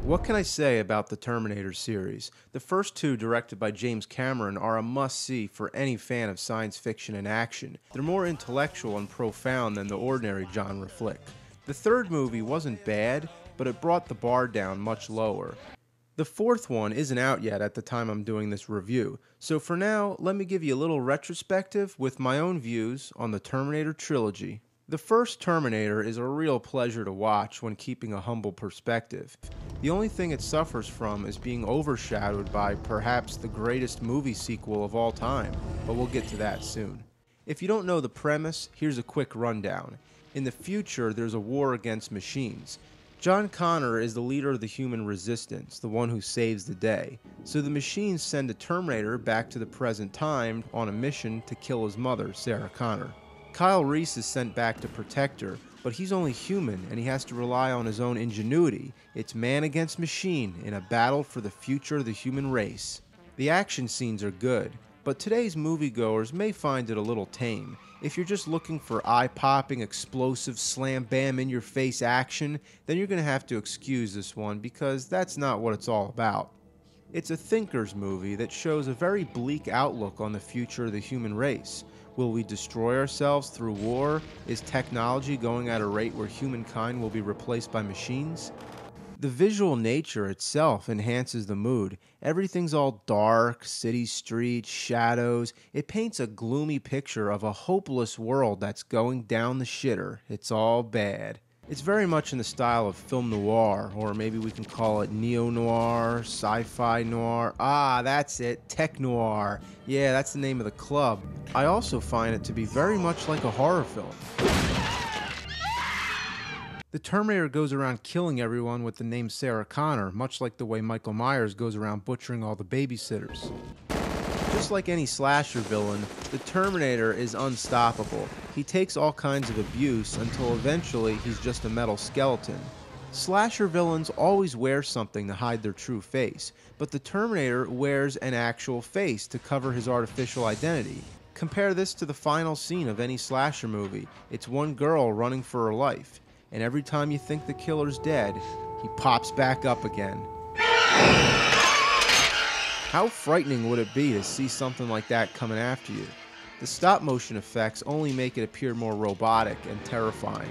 What can I say about the Terminator series? The first two, directed by James Cameron, are a must-see for any fan of science fiction and action. They're more intellectual and profound than the ordinary genre flick. The third movie wasn't bad, but it brought the bar down much lower. The fourth one isn't out yet at the time I'm doing this review, so for now, let me give you a little retrospective with my own views on the Terminator Trilogy. The first Terminator is a real pleasure to watch when keeping a humble perspective. The only thing it suffers from is being overshadowed by perhaps the greatest movie sequel of all time, but we'll get to that soon. If you don't know the premise, here's a quick rundown. In the future, there's a war against machines. John Connor is the leader of the human resistance, the one who saves the day. So the machines send a Terminator back to the present time on a mission to kill his mother, Sarah Connor. Kyle Reese is sent back to protect her, but he's only human and he has to rely on his own ingenuity. It's man against machine in a battle for the future of the human race. The action scenes are good, but today's moviegoers may find it a little tame. If you're just looking for eye-popping, explosive, slam-bam-in-your-face action, then you're going to have to excuse this one because that's not what it's all about. It's a thinker's movie that shows a very bleak outlook on the future of the human race. Will we destroy ourselves through war? Is technology going at a rate where humankind will be replaced by machines? The visual nature itself enhances the mood. Everything's all dark, city streets, shadows. It paints a gloomy picture of a hopeless world that's going down the shitter. It's all bad. It's very much in the style of film noir, or maybe we can call it neo-noir, sci-fi noir. Ah, that's it, tech noir. Yeah, that's the name of the club. I also find it to be very much like a horror film. The Terminator goes around killing everyone with the name Sarah Connor, much like the way Michael Myers goes around butchering all the babysitters. Just like any slasher villain, the Terminator is unstoppable. He takes all kinds of abuse until eventually he's just a metal skeleton. Slasher villains always wear something to hide their true face, but the Terminator wears an actual face to cover his artificial identity. Compare this to the final scene of any slasher movie. It's one girl running for her life, and every time you think the killer's dead, he pops back up again. How frightening would it be to see something like that coming after you? The stop-motion effects only make it appear more robotic and terrifying.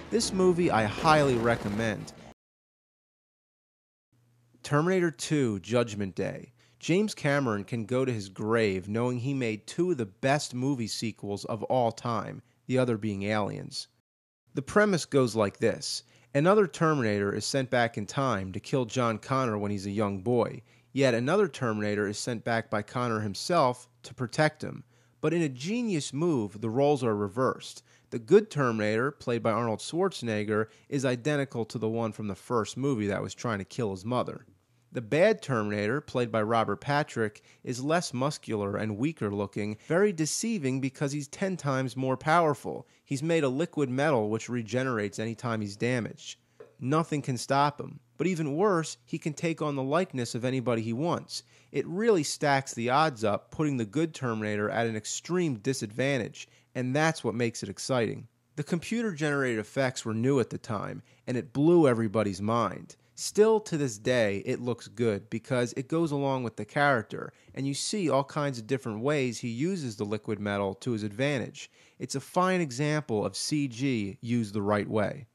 This movie I highly recommend. Terminator 2: Judgment Day. James Cameron can go to his grave knowing he made two of the best movie sequels of all time, the other being Aliens. The premise goes like this. Another Terminator is sent back in time to kill John Connor when he's a young boy. Yet another Terminator is sent back by Connor himself to protect him. But in a genius move, the roles are reversed. The good Terminator, played by Arnold Schwarzenegger, is identical to the one from the first movie that was trying to kill his mother. The bad Terminator, played by Robert Patrick, is less muscular and weaker looking, very deceiving because he's 10 times more powerful. He's made of liquid metal which regenerates anytime he's damaged. Nothing can stop him. But even worse, he can take on the likeness of anybody he wants. It really stacks the odds up, putting the good Terminator at an extreme disadvantage, and that's what makes it exciting. The computer-generated effects were new at the time, and it blew everybody's mind. Still, to this day, it looks good because it goes along with the character, and you see all kinds of different ways he uses the liquid metal to his advantage. It's a fine example of CG used the right way.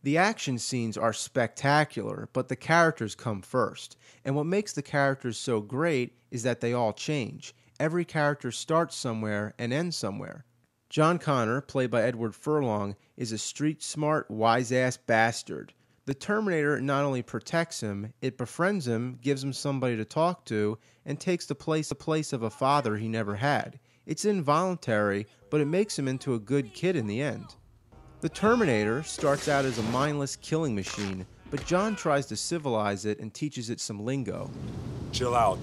The action scenes are spectacular, but the characters come first. And what makes the characters so great is that they all change. Every character starts somewhere and ends somewhere. John Connor, played by Edward Furlong, is a street-smart, wise-ass bastard. The Terminator not only protects him, it befriends him, gives him somebody to talk to, and takes the place of a father he never had. It's involuntary, but it makes him into a good kid in the end. The Terminator starts out as a mindless killing machine, but John tries to civilize it and teaches it some lingo. Chill out,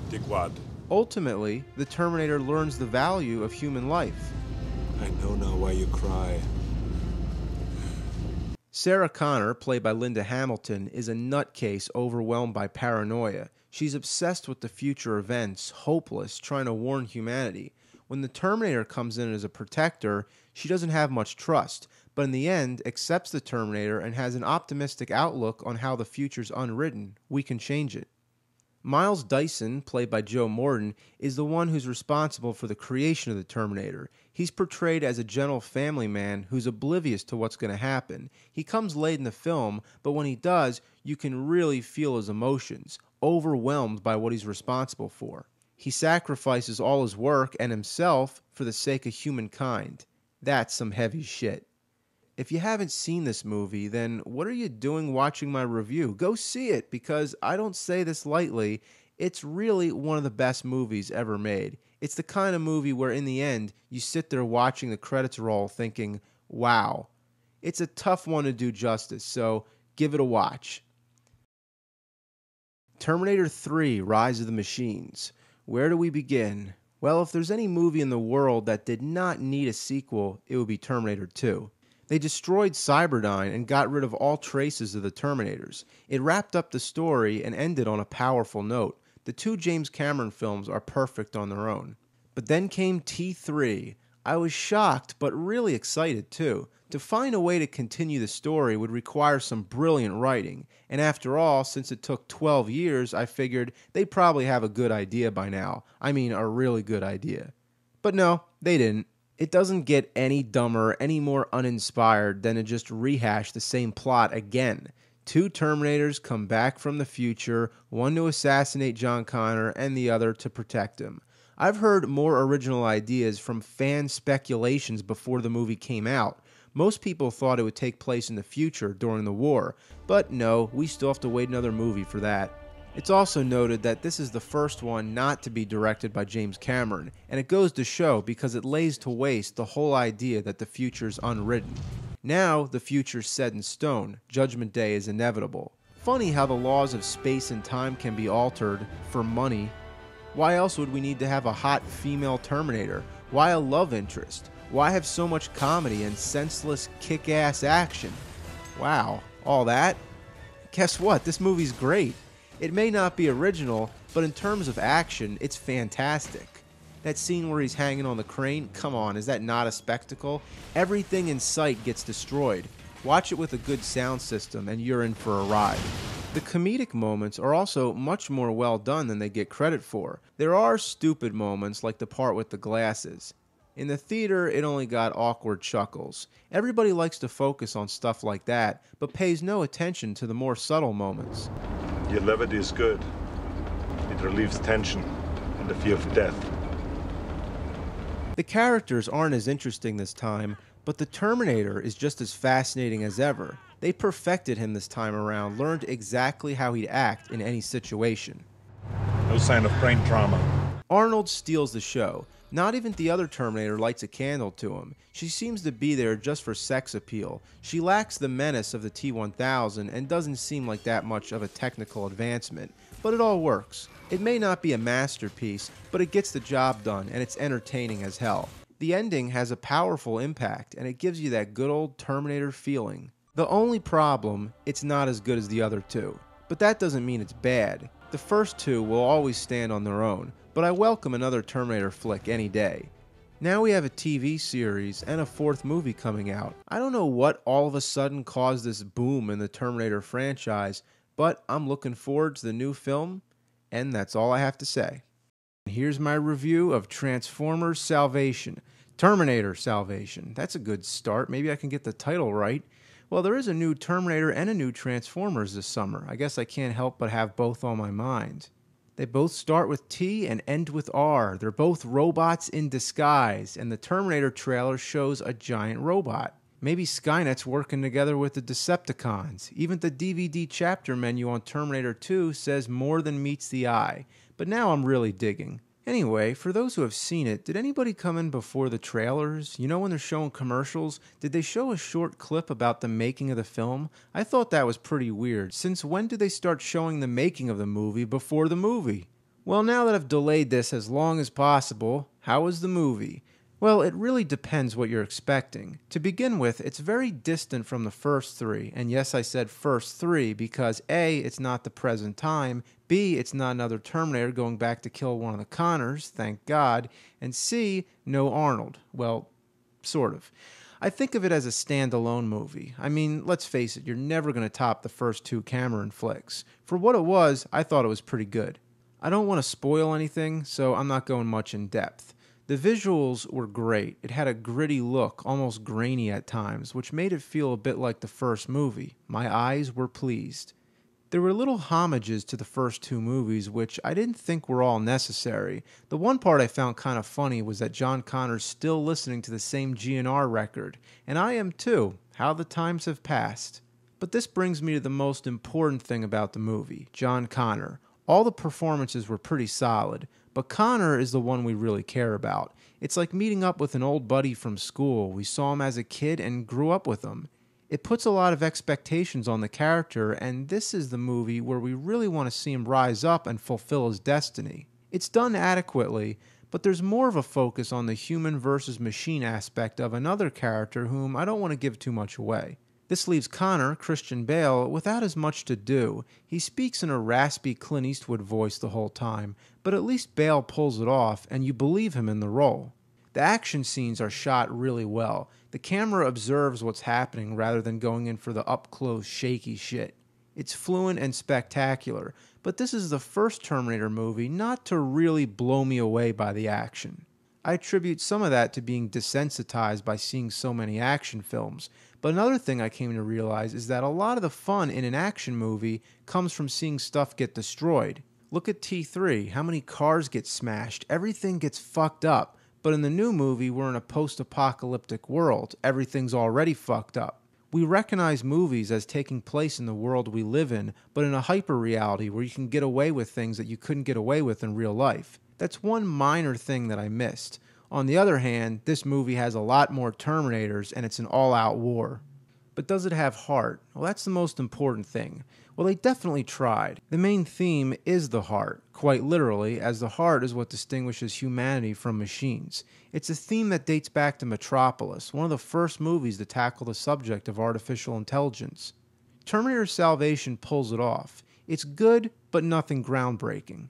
dickwad. Ultimately, the Terminator learns the value of human life. I know now why you cry. Sarah Connor, played by Linda Hamilton, is a nutcase overwhelmed by paranoia. She's obsessed with the future events, hopeless, trying to warn humanity. When the Terminator comes in as a protector, she doesn't have much trust, but in the end accepts the Terminator and has an optimistic outlook on how the future's unwritten. We can change it. Miles Dyson, played by Joe Morton, is the one who's responsible for the creation of the Terminator. He's portrayed as a gentle family man who's oblivious to what's going to happen. He comes late in the film, but when he does, you can really feel his emotions, overwhelmed by what he's responsible for. He sacrifices all his work and himself for the sake of humankind. That's some heavy shit. If you haven't seen this movie, then what are you doing watching my review? Go see it, because I don't say this lightly. It's really one of the best movies ever made. It's the kind of movie where in the end, you sit there watching the credits roll thinking, wow. It's a tough one to do justice, so give it a watch. Terminator 3: Rise of the Machines. Where do we begin? Well, if there's any movie in the world that did not need a sequel, it would be Terminator 2. They destroyed Cyberdyne and got rid of all traces of the Terminators. It wrapped up the story and ended on a powerful note. The two James Cameron films are perfect on their own. But then came T3. I was shocked, but really excited too. To find a way to continue the story would require some brilliant writing, and after all, since it took 12 years, I figured they'd probably have a good idea by now. I mean, a really good idea. But no, they didn't. It doesn't get any dumber, any more uninspired than to just rehash the same plot again. Two Terminators come back from the future, one to assassinate John Connor and the other to protect him. I've heard more original ideas from fan speculations before the movie came out. Most people thought it would take place in the future during the war, but no, we still have to wait another movie for that. It's also noted that this is the first one not to be directed by James Cameron, and it goes to show because it lays to waste the whole idea that the future's unwritten. Now, the future's set in stone. Judgment Day is inevitable. Funny how the laws of space and time can be altered for money. Why else would we need to have a hot female Terminator? Why a love interest? Why have so much comedy and senseless kick-ass action? Wow, all that? Guess what? This movie's great. It may not be original, but in terms of action, it's fantastic. That scene where he's hanging on the crane, come on, is that not a spectacle? Everything in sight gets destroyed. Watch it with a good sound system and you're in for a ride. The comedic moments are also much more well done than they get credit for. There are stupid moments like the part with the glasses. In the theater, it only got awkward chuckles. Everybody likes to focus on stuff like that, but pays no attention to the more subtle moments. Your levity is good. It relieves tension and the fear of death. The characters aren't as interesting this time, but the Terminator is just as fascinating as ever. They perfected him this time around, learned exactly how he'd act in any situation. No sign of brain trauma. Arnold steals the show. Not even the other Terminator lights a candle to him. She seems to be there just for sex appeal. She lacks the menace of the T-1000 and doesn't seem like that much of a technical advancement, but it all works. It may not be a masterpiece, but it gets the job done and it's entertaining as hell. The ending has a powerful impact and it gives you that good old Terminator feeling. The only problem, it's not as good as the other two. But that doesn't mean it's bad. The first two will always stand on their own, but I welcome another Terminator flick any day. Now we have a TV series and a fourth movie coming out. I don't know what all of a sudden caused this boom in the Terminator franchise, but I'm looking forward to the new film, and that's all I have to say. Here's my review of Transformers Salvation. Terminator Salvation. That's a good start. Maybe I can get the title right. Well, there is a new Terminator and a new Transformers this summer. I guess I can't help but have both on my mind. They both start with T and end with R. They're both robots in disguise, and the Terminator trailer shows a giant robot. Maybe Skynet's working together with the Decepticons. Even the DVD chapter menu on Terminator 2 says more than meets the eye. But now I'm really digging. Anyway, for those who have seen it, did anybody come in before the trailers? You know when they're showing commercials? Did they show a short clip about the making of the film? I thought that was pretty weird. Since when did they start showing the making of the movie before the movie? Well, now that I've delayed this as long as possible, how was the movie? Well, it really depends what you're expecting. To begin with, it's very distant from the first three, and yes, I said first three because A, it's not the present time, B, it's not another Terminator going back to kill one of the Connors, thank God, and C, no Arnold. Well, sort of. I think of it as a standalone movie. I mean, let's face it, you're never going to top the first two Cameron flicks. For what it was, I thought it was pretty good. I don't want to spoil anything, so I'm not going much in depth. The visuals were great. It had a gritty look, almost grainy at times, which made it feel a bit like the first movie. My eyes were pleased. There were little homages to the first two movies, which I didn't think were all necessary. The one part I found kind of funny was that John Connor's still listening to the same GNR record, and I am too. How the times have passed. But this brings me to the most important thing about the movie, John Connor. All the performances were pretty solid, but Connor is the one we really care about. It's like meeting up with an old buddy from school. We saw him as a kid and grew up with him. It puts a lot of expectations on the character, and this is the movie where we really want to see him rise up and fulfill his destiny. It's done adequately, but there's more of a focus on the human versus machine aspect of another character whom I don't want to give too much away. This leaves Connor, Christian Bale, without as much to do. He speaks in a raspy Clint Eastwood voice the whole time, but at least Bale pulls it off, and you believe him in the role. The action scenes are shot really well. The camera observes what's happening rather than going in for the up-close, shaky shit. It's fluent and spectacular, but this is the first Terminator movie not to really blow me away by the action. I attribute some of that to being desensitized by seeing so many action films, but another thing I came to realize is that a lot of the fun in an action movie comes from seeing stuff get destroyed. Look at T3, how many cars get smashed, everything gets fucked up. But in the new movie, we're in a post-apocalyptic world. Everything's already fucked up. We recognize movies as taking place in the world we live in, but in a hyper-reality where you can get away with things that you couldn't get away with in real life. That's one minor thing that I missed. On the other hand, this movie has a lot more Terminators, and it's an all-out war. But does it have heart? Well, that's the most important thing. Well, they definitely tried. The main theme is the heart, quite literally, as the heart is what distinguishes humanity from machines. It's a theme that dates back to Metropolis, one of the first movies to tackle the subject of artificial intelligence. Terminator Salvation pulls it off. It's good, but nothing groundbreaking.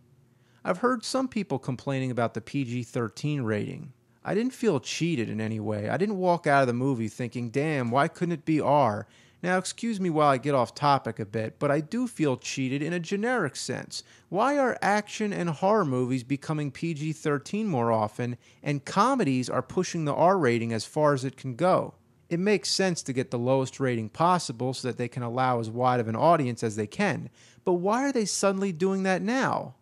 I've heard some people complaining about the PG-13 rating. I didn't feel cheated in any way. I didn't walk out of the movie thinking, damn, why couldn't it be R? Now, excuse me while I get off topic a bit, but I do feel cheated in a generic sense. Why are action and horror movies becoming PG-13 more often, and comedies are pushing the R rating as far as it can go? It makes sense to get the lowest rating possible so that they can allow as wide of an audience as they can, but why are they suddenly doing that now?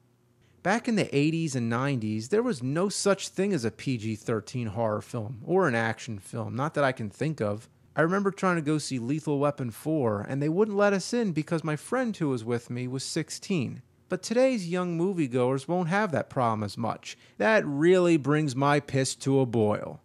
Back in the 80s and 90s, there was no such thing as a PG-13 horror film or an action film, not that I can think of. I remember trying to go see Lethal Weapon 4, and they wouldn't let us in because my friend who was with me was 16. But today's young moviegoers won't have that problem as much. That really brings my piss to a boil.